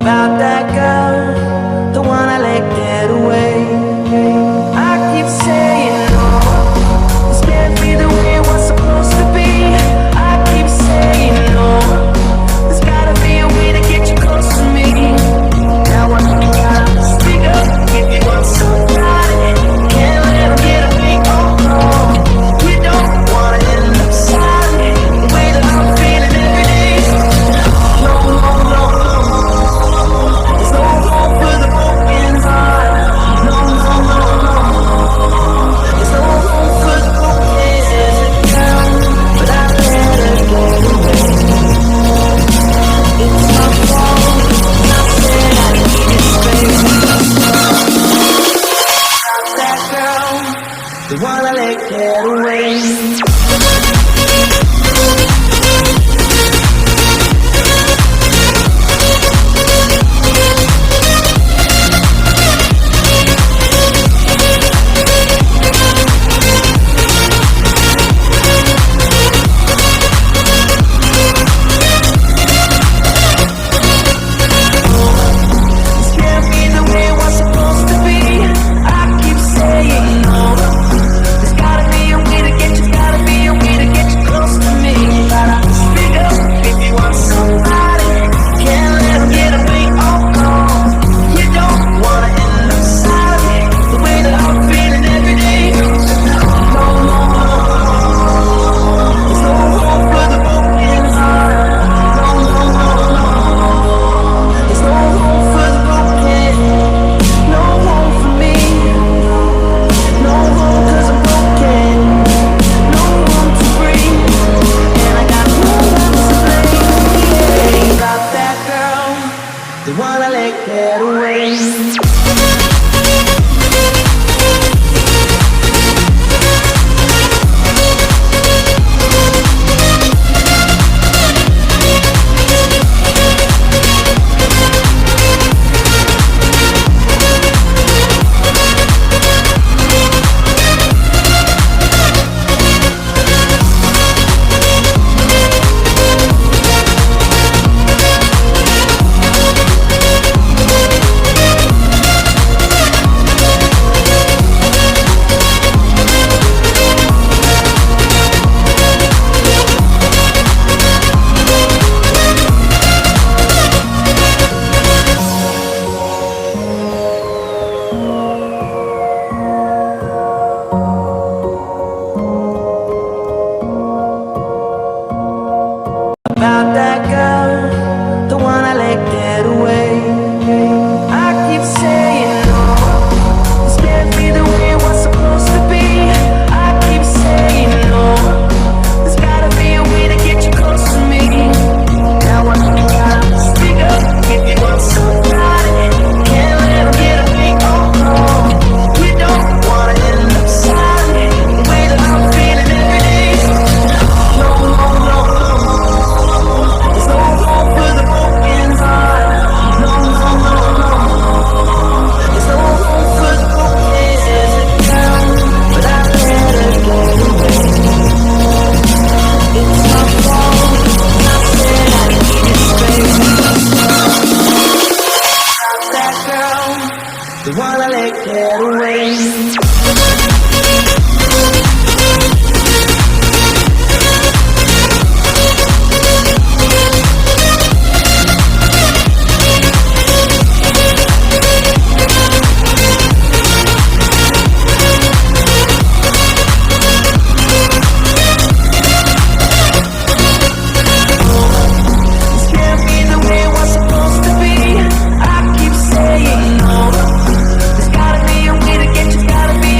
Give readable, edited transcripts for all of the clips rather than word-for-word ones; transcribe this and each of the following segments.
about that girl, the one I let get away. I keep saying no, this can't be the way it was supposed to be. I keep saying no, there's gotta be a way to get you close to me. Now I gotta speak up if you want somebody. Can't let them get away, oh no. You don't wanna end up silent, the way that I'm feeling every day. No, no, no, no. There's no hope for the broken heart. No, no, no, no. There's no hope for the broken girl, but I let her go away. It's my fault, I said I needed space. I'm that girl, the one I let get away. The one I let get away. About that girl, the one I let get away. I keep saying no, this can't be the way it was supposed to be. I keep saying no, there's gotta be a way to get you close to me. Now I gotta speak up if you want somebody. Can't let them get away, oh no. You don't wanna end up silent, the way that I'm feeling every day. No, no, no, no. There's no hope for the broken heart. No, no, no, no. There's no hope for the broken girl, but I let her go away. It's my fault, I said I needed space. I'm that girl, the one I let get away. Gotta be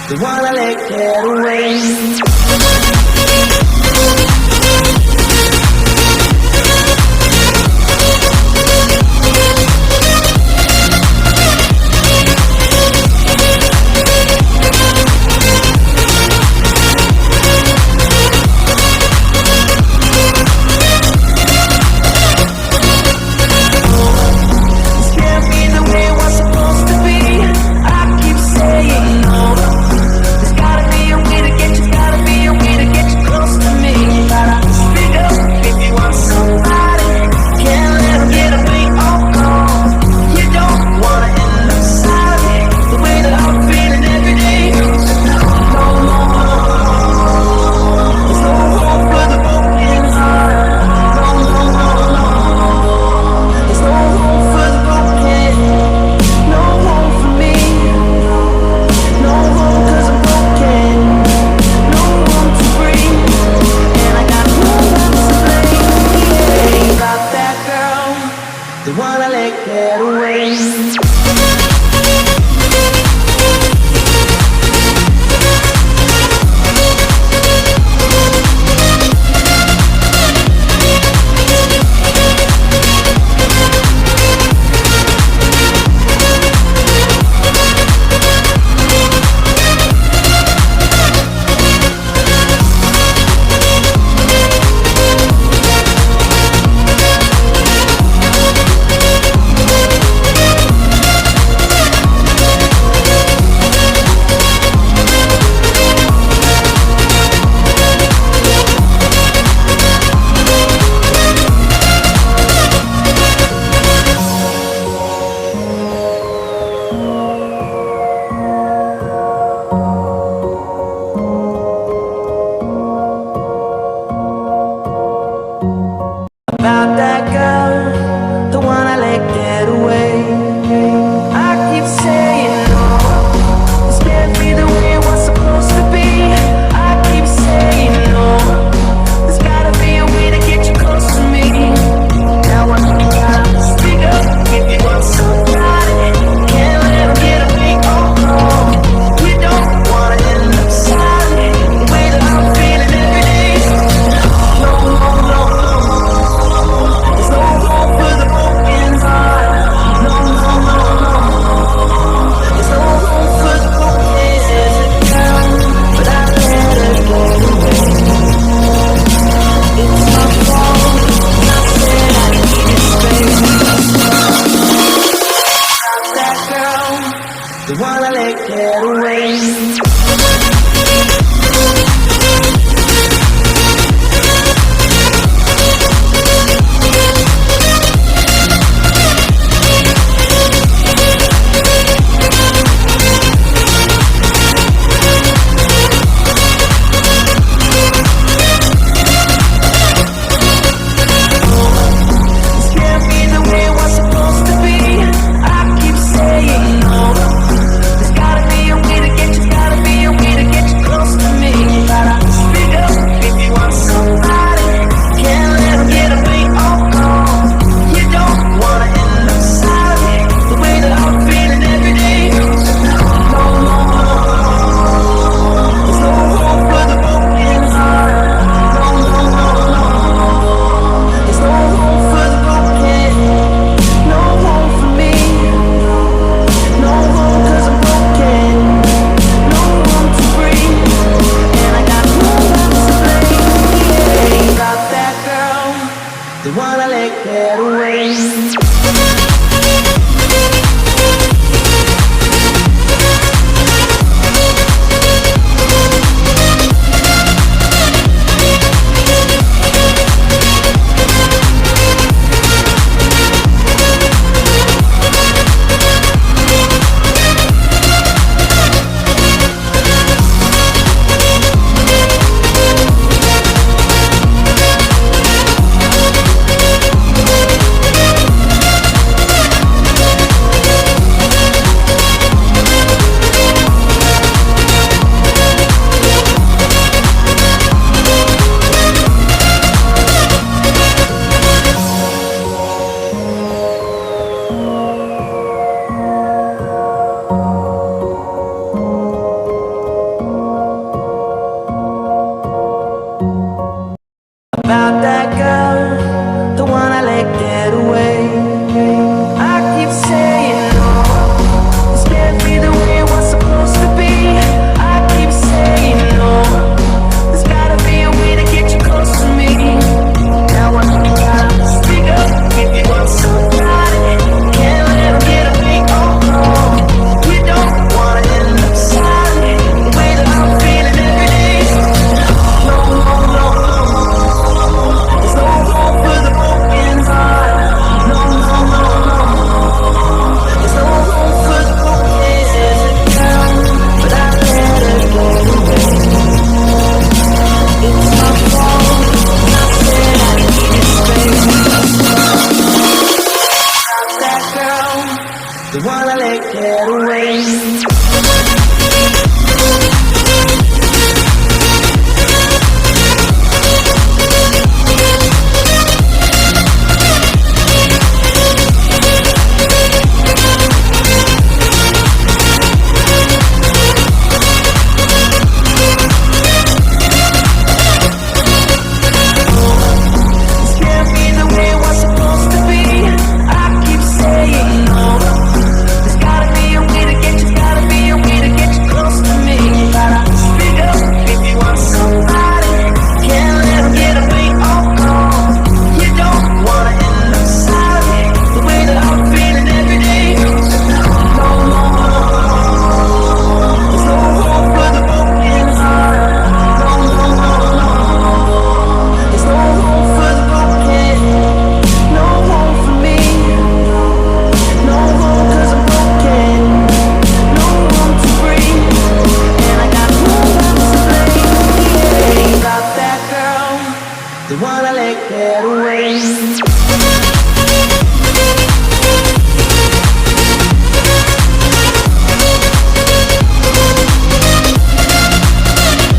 the one I let get away.